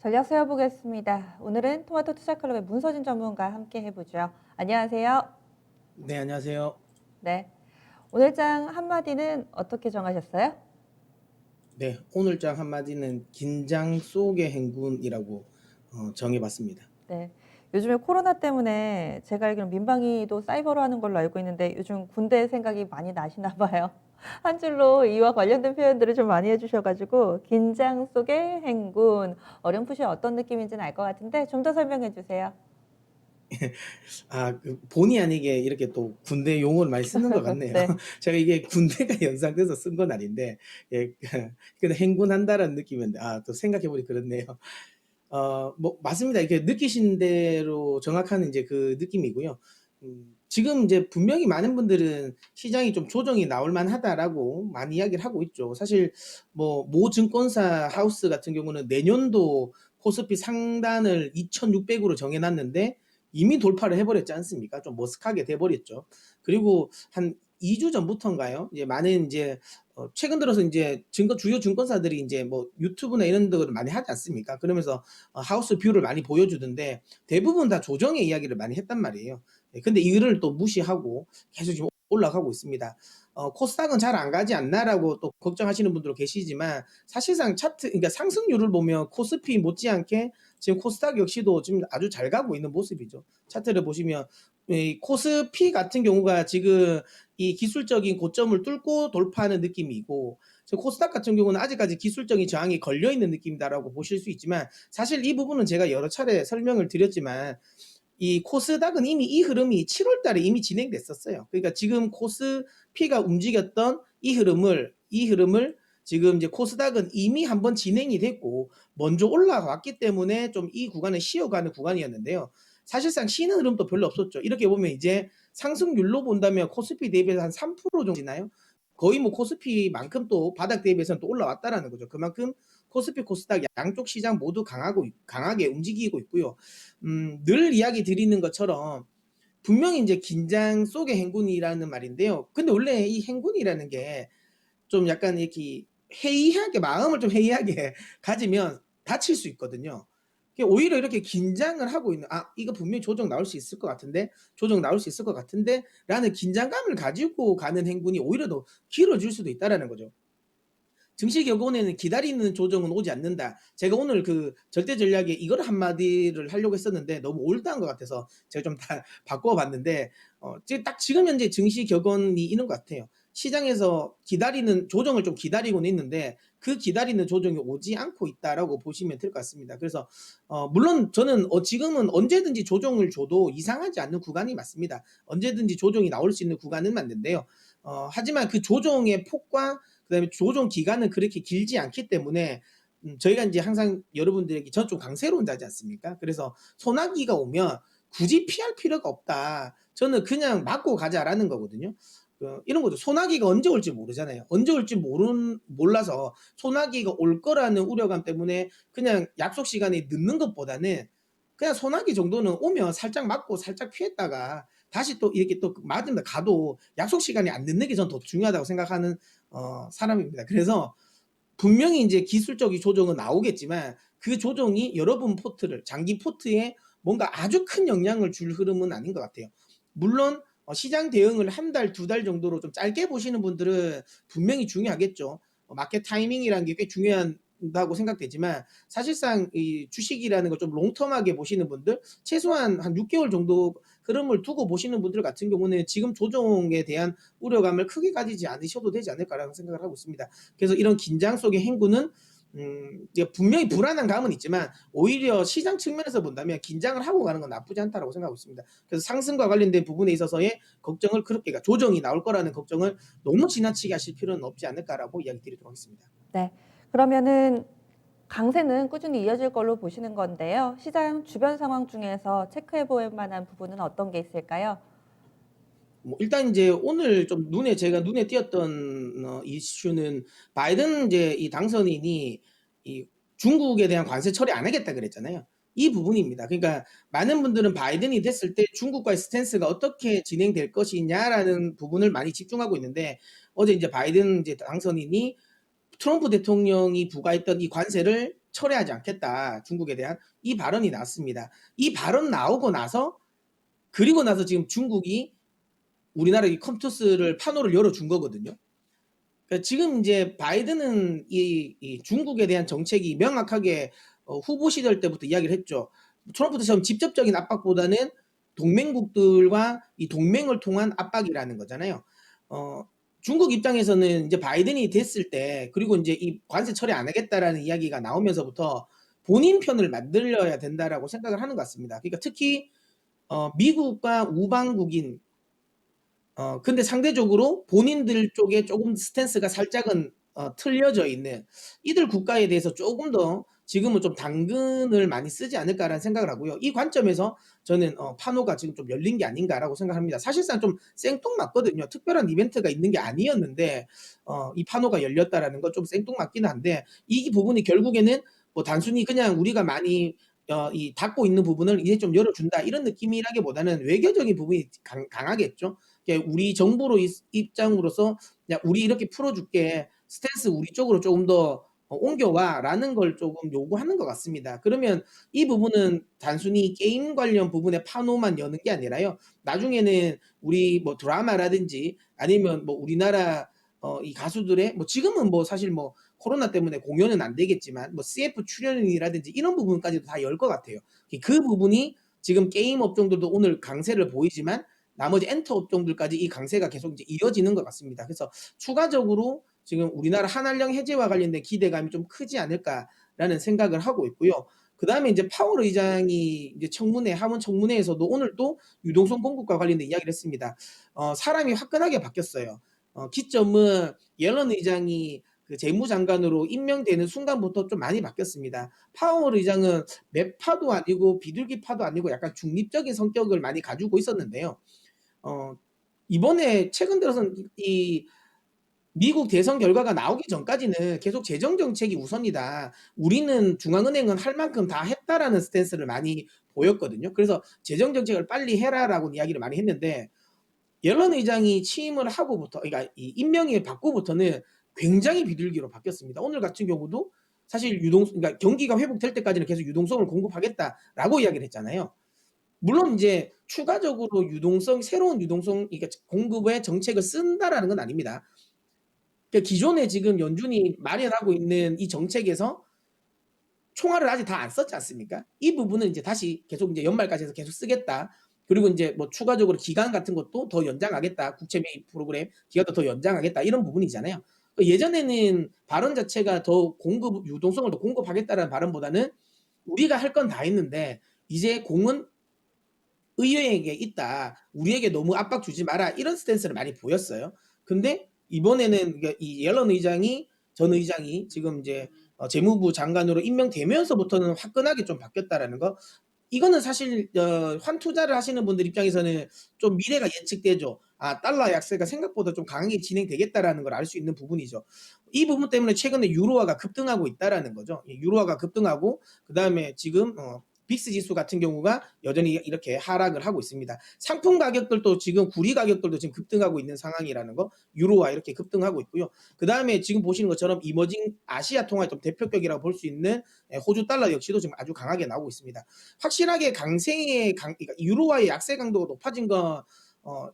전략 세워보겠습니다. 오늘은 토마토 투자클럽의 문서진 전문가와 함께 해보죠. 안녕하세요. 네, 안녕하세요. 네. 오늘 장 한마디는 어떻게 정하셨어요? 네, 오늘장 한마디는 긴장 속의 행군이라고 정해봤습니다. 네. 요즘에 코로나 때문에 제가 알기로는 민방위도 사이버로 하는 걸로 알고 있는데 요즘 군대 생각이 많이 나시나 봐요. 한 줄로 이와 관련된 표현들을 좀 많이 해주셔가지고 긴장 속의 행군, 어렴풋이 어떤 느낌인지는 알 것 같은데 좀 더 설명해 주세요. 그 본의 아니게 이렇게 또 군대 용어를 많이 쓰는 것 같네요. 네. 제가 이게 군대가 연상돼서 쓴 건 아닌데, 예, 근데 행군한다라는 느낌인데, 또 생각해보니 그렇네요. 뭐, 맞습니다. 이렇게 느끼신 대로 정확한 이제 그 느낌이고요. 지금 이제 분명히 많은 분들은 시장이 좀 조정이 나올 만하다라고 많이 이야기를 하고 있죠. 사실 뭐, 모 증권사 하우스 같은 경우는 내년도 코스피 상단을 2,600으로 정해놨는데 이미 돌파를 해버렸지 않습니까? 좀 머쓱하게 돼버렸죠. 그리고 한 2주 전부터인가요? 이제 많은 이제 최근 들어서 이제 주요 증권사들이 이제 뭐 유튜브나 이런 데를 많이 하지 않습니까? 그러면서 하우스 뷰를 많이 보여주던데 대부분 다 조정의 이야기를 많이 했단 말이에요. 예, 근데 이거를 또 무시하고 계속 지금 올라가고 있습니다. 코스닥은 잘 안 가지 않나라고 또 걱정하시는 분들도 계시지만 사실상 차트, 그러니까 상승률을 보면 코스피 못지않게 지금 코스닥 역시도 지금 아주 잘 가고 있는 모습이죠. 차트를 보시면 이 코스피 같은 경우가 지금 이 기술적인 고점을 뚫고 돌파하는 느낌이고 코스닥 같은 경우는 아직까지 기술적인 저항이 걸려 있는 느낌이다라고 보실 수 있지만 사실 이 부분은 제가 여러 차례 설명을 드렸지만 이 코스닥은 이미 이 흐름이 7월 달에 이미 진행됐었어요. 그러니까 지금 코스피가 움직였던 이 흐름을 지금 이제 코스닥은 이미 한번 진행이 됐고 먼저 올라왔기 때문에 좀 이 구간을 쉬어가는 구간이었는데요. 사실상 쉬는 흐름도 별로 없었죠. 이렇게 보면 이제 상승률로 본다면 코스피 대비해서 한 3% 정도 되나요? 거의 뭐 코스피만큼 또 바닥 대비해서는 또 올라왔다라는 거죠. 그만큼 코스피, 코스닥 양쪽 시장 모두 강하게 움직이고 있고요. 늘 이야기 드리는 것처럼 분명히 이제 긴장 속의 행군이라는 말인데요. 근데 원래 이 행군이라는 게 좀 약간 이렇게 해이하게, 마음을 좀 해이하게 가지면 다칠 수 있거든요. 오히려 이렇게 긴장을 하고 있는, 이거 분명히 조정 나올 수 있을 것 같은데, 조정 나올 수 있을 것 같은데, 라는 긴장감을 가지고 가는 행군이 오히려 더 길어질 수도 있다라는 거죠. 증시 격언에는 기다리는 조정은 오지 않는다. 제가 오늘 그 절대 전략에 이걸 한마디를 하려고 했었는데 너무 올드한 것 같아서 제가 좀 다 바꿔봤는데, 지금 현재 증시 격언이 있는 것 같아요. 시장에서 기다리는 조정을 좀 기다리고는 있는데 그 기다리는 조정이 오지 않고 있다라고 보시면 될 것 같습니다. 그래서 물론 저는 지금은 언제든지 조정을 줘도 이상하지 않는 구간이 맞습니다. 언제든지 조정이 나올 수 있는 구간은 맞는데요. 하지만 그 조정의 폭과 그다음에 조정 기간은 그렇게 길지 않기 때문에 저희가 이제 항상 여러분들에게 저는 좀 강세론자지 않습니까? 그래서 소나기가 오면 굳이 피할 필요가 없다. 저는 그냥 맞고 가자라는 거거든요. 이런 거죠. 소나기가 언제 올지 모르잖아요. 언제 올지 몰라서 소나기가 올 거라는 우려감 때문에 그냥 약속 시간에 늦는 것보다는 그냥 소나기 정도는 오면 살짝 맞고 살짝 피했다가 다시 또 이렇게 또 맞으면 가도 약속 시간이 안 늦는 게 전 더 중요하다고 생각하는 사람입니다. 그래서 분명히 이제 기술적인 조정은 나오겠지만 그 조정이 여러분 포트를 장기 포트에 뭔가 아주 큰 영향을 줄 흐름은 아닌 것 같아요. 물론 시장 대응을 한 달, 두 달 정도로 좀 짧게 보시는 분들은 분명히 중요하겠죠. 마켓 타이밍이라는 게 꽤 중요하다고 생각되지만 사실상 이 주식이라는 걸 좀 롱텀하게 보시는 분들 최소한 한 6개월 정도 흐름을 두고 보시는 분들 같은 경우는 지금 조정에 대한 우려감을 크게 가지지 않으셔도 되지 않을까라는 생각을 하고 있습니다. 그래서 이런 긴장 속의 행군은 분명히 불안한 감은 있지만 오히려 시장 측면에서 본다면 긴장을 하고 가는 건 나쁘지 않다라고 생각하고 있습니다. 그래서 상승과 관련된 부분에 있어서의 걱정을 그렇게, 그러니까 조정이 나올 거라는 걱정을 너무 지나치게 하실 필요는 없지 않을까라고 이야기 드리도록 하겠습니다. 네. 그러면은 강세는 꾸준히 이어질 걸로 보시는 건데요. 시장 주변 상황 중에서 체크해 볼 만한 부분은 어떤 게 있을까요? 뭐 일단 이제 오늘 좀 제가 눈에 띄었던 이슈는 바이든 이제 이 당선인이 이 중국에 대한 관세 처리 안 하겠다 그랬잖아요. 이 부분입니다. 그러니까 많은 분들은 바이든이 됐을 때 중국과의 스탠스가 어떻게 진행될 것이냐라는 부분을 많이 집중하고 있는데 어제 이제 바이든 이제 당선인이 트럼프 대통령이 부과했던 이 관세를 철회하지 않겠다. 중국에 대한 이 발언이 나왔습니다. 이 발언 나오고 나서 그리고 나서 지금 중국이 우리나라 이 컴투스를 판호를 열어준 거거든요. 그러니까 지금 이제 바이든은 이 중국에 대한 정책이 명확하게 후보 시절 때부터 이야기를 했죠. 트럼프 때처럼 직접적인 압박보다는 동맹국들과 이 동맹을 통한 압박이라는 거잖아요. 어, 중국 입장에서는 이제 바이든이 됐을 때 그리고 이제 이 관세 처리 안 하겠다라는 이야기가 나오면서부터 본인 편을 만들어야 된다라고 생각을 하는 것 같습니다. 그러니까 특히 미국과 우방국인 근데 상대적으로 본인들 쪽에 조금 스탠스가 살짝은 틀려져 있는 이들 국가에 대해서 조금 더 지금은 좀 당근을 많이 쓰지 않을까라는 생각을 하고요. 이 관점에서 저는 판호가 지금 좀 열린 게 아닌가라고 생각합니다. 사실상 좀 생뚱맞거든요. 특별한 이벤트가 있는 게 아니었는데 이 판호가 열렸다라는 건 좀 생뚱맞기는 한데 이 부분이 결국에는 뭐 단순히 그냥 우리가 많이 이 닫고 있는 부분을 이제 좀 열어준다 이런 느낌이라기보다는 외교적인 부분이 강하겠죠. 우리 정부로 입장으로서 야 우리 이렇게 풀어줄게 스탠스 우리 쪽으로 조금 더 옮겨와라는 걸 조금 요구하는 것 같습니다. 그러면 이 부분은 단순히 게임 관련 부분의 판호만 여는 게 아니라요. 나중에는 우리 뭐 드라마라든지 아니면 뭐 우리나라 이 가수들의 뭐 지금은 뭐 사실 뭐 코로나 때문에 공연은 안 되겠지만 뭐 CF 출연이라든지 이런 부분까지도 다 열 것 같아요. 그 부분이 지금 게임 업종들도 오늘 강세를 보이지만 나머지 엔터 업종들까지 이 강세가 계속 이제 이어지는 것 같습니다. 그래서 추가적으로 지금 우리나라 한한령 해제와 관련된 기대감이 좀 크지 않을까라는 생각을 하고 있고요. 그다음에 이제 파월 의장이 이제 청문회 하원 청문회에서도 오늘 또 유동성 공급과 관련된 이야기를 했습니다. 사람이 화끈하게 바뀌었어요. 기점은 옐런 의장이 그 재무장관으로 임명되는 순간부터 좀 많이 바뀌었습니다. 파월 의장은 매파도 아니고 비둘기파도 아니고 약간 중립적인 성격을 많이 가지고 있었는데요. 어, 이번에 최근 들어선 이 미국 대선 결과가 나오기 전까지는 계속 재정 정책이 우선이다. 우리는 중앙은행은 할 만큼 다 했다라는 스탠스를 많이 보였거든요. 그래서 재정 정책을 빨리 해라라고 이야기를 많이 했는데 옐런 의장이 취임을 하고부터 그러니까 이 임명을 받고부터는 굉장히 비둘기로 바뀌었습니다. 오늘 같은 경우도 사실 그러니까 경기가 회복될 때까지는 계속 유동성을 공급하겠다라고 이야기를 했잖아요. 물론 이제 추가적으로 새로운 유동성 그러니까 공급의 정책을 쓴다라는 건 아닙니다. 그러니까 기존에 지금 연준이 마련하고 있는 이 정책에서 총알을 아직 다 안 썼지 않습니까? 이 부분은 이제 다시 계속 이제 연말까지 해서 계속 쓰겠다. 그리고 이제 뭐 추가적으로 기간 같은 것도 더 연장하겠다. 국채 매입 프로그램 기간도 더 연장하겠다. 이런 부분이잖아요. 예전에는 발언 자체가 더 유동성을 더 공급하겠다라는 발언보다는 우리가 할 건 다 했는데 이제 공은 의회에게 있다. 우리에게 너무 압박 주지 마라. 이런 스탠스를 많이 보였어요. 근데 이번에는 이 옐런 의장이 전 의장이 지금 이제 재무부 장관으로 임명되면서부터는 화끈하게 좀 바뀌었다라는 거. 이거는 사실 환투자를 하시는 분들 입장에서는 좀 미래가 예측되죠. 아, 달러 약세가 생각보다 좀 강하게 진행되겠다라는 걸 알 수 있는 부분이죠. 이 부분 때문에 최근에 유로화가 급등하고 있다라는 거죠. 유로화가 급등하고 그다음에 지금 빅스 지수 같은 경우가 여전히 이렇게 하락을 하고 있습니다. 상품 가격들도 지금 구리 가격들도 지금 급등하고 있는 상황이라는 거. 유로화 이렇게 급등하고 있고요. 그다음에 지금 보시는 것처럼 이머징 아시아 통화의 좀 대표격이라고 볼 수 있는 호주 달러 역시도 지금 아주 강하게 나오고 있습니다. 확실하게 그러니까 유로화의 약세 강도가 높아진 건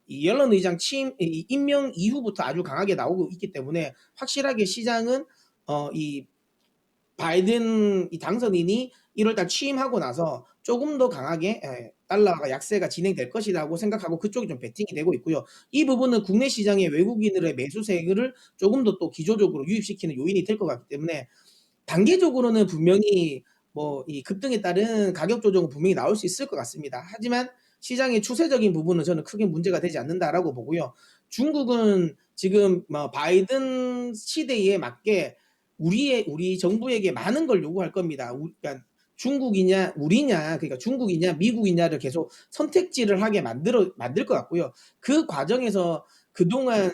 이 옐런 의장 임명 이후부터 아주 강하게 나오고 있기 때문에 확실하게 시장은 이 바이든 이 당선인이 1월달 취임하고 나서 조금 더 강하게 달러가 약세가 진행될 것이라고 생각하고 그쪽이 좀 베팅이 되고 있고요. 이 부분은 국내 시장의 외국인들의 매수세를 조금 더 또 기조적으로 유입시키는 요인이 될 것 같기 때문에 단계적으로는 분명히 뭐 이 급등에 따른 가격 조정은 분명히 나올 수 있을 것 같습니다. 하지만 시장의 추세적인 부분은 저는 크게 문제가 되지 않는다라고 보고요. 중국은 지금 뭐 바이든 시대에 맞게 우리 정부에게 많은 걸 요구할 겁니다. 그러니까 중국이냐 우리냐 그러니까 중국이냐 미국이냐를 계속 선택지를 하게 만들 것 같고요. 그 과정에서 그동안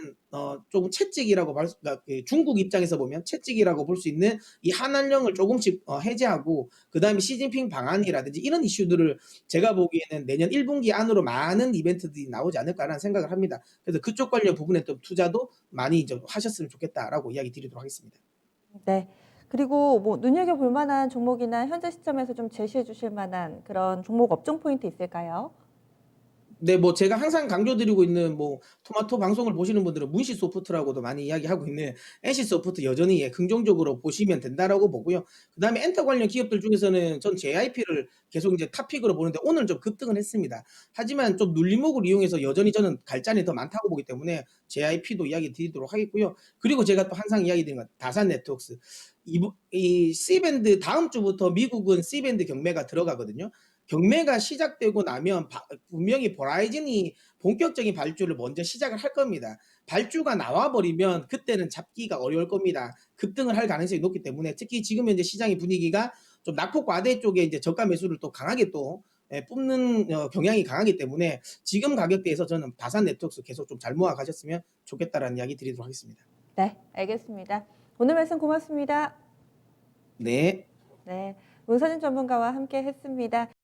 조금 채찍이라고 그러니까 중국 입장에서 보면 채찍이라고 볼 수 있는 이 한한령을 조금씩 해제하고 그다음에 시진핑 방한이라든지 이런 이슈들을 제가 보기에는 내년 1분기 안으로 많은 이벤트들이 나오지 않을까라는 생각을 합니다. 그래서 그쪽 관련 부분에 또 투자도 많이 좀 하셨으면 좋겠다라고 이야기 드리도록 하겠습니다. 네. 그리고 뭐 눈여겨볼 만한 종목이나 현재 시점에서 좀 제시해 주실 만한 그런 종목 업종 포인트 있을까요? 네, 뭐 제가 항상 강조드리고 있는 뭐 토마토 방송을 보시는 분들은 문시소프트라고도 많이 이야기하고 있는 NC소프트 여전히 예 긍정적으로 보시면 된다라고 보고요. 그다음에 엔터 관련 기업들 중에서는 전 JIP를 계속 이제 탑픽으로 보는데 오늘 좀 급등을 했습니다. 하지만 좀 눌림목을 이용해서 여전히 저는 갈 잔이 더 많다고 보기 때문에 JIP도 이야기 드리도록 하겠고요. 그리고 제가 또 항상 이야기 드리는 건 다산 네트워크스. 이 C밴드 다음 주부터 미국은 C밴드 경매가 들어가거든요. 경매가 시작되고 나면 분명히 버라이즌이 본격적인 발주를 먼저 시작을 할 겁니다. 발주가 나와 버리면 그때는 잡기가 어려울 겁니다. 급등을 할 가능성이 높기 때문에 특히 지금 현재 시장의 분위기가 좀 낙폭과대 쪽에 이제 저가 매수를 또 강하게 또 뽑는 경향이 강하기 때문에 지금 가격대에서 저는 다산 네트워크스 계속 좀 잘 모아 가셨으면 좋겠다라는 이야기 드리도록 하겠습니다. 네, 알겠습니다. 오늘 말씀 고맙습니다. 네. 네, 문선인 전문가와 함께 했습니다.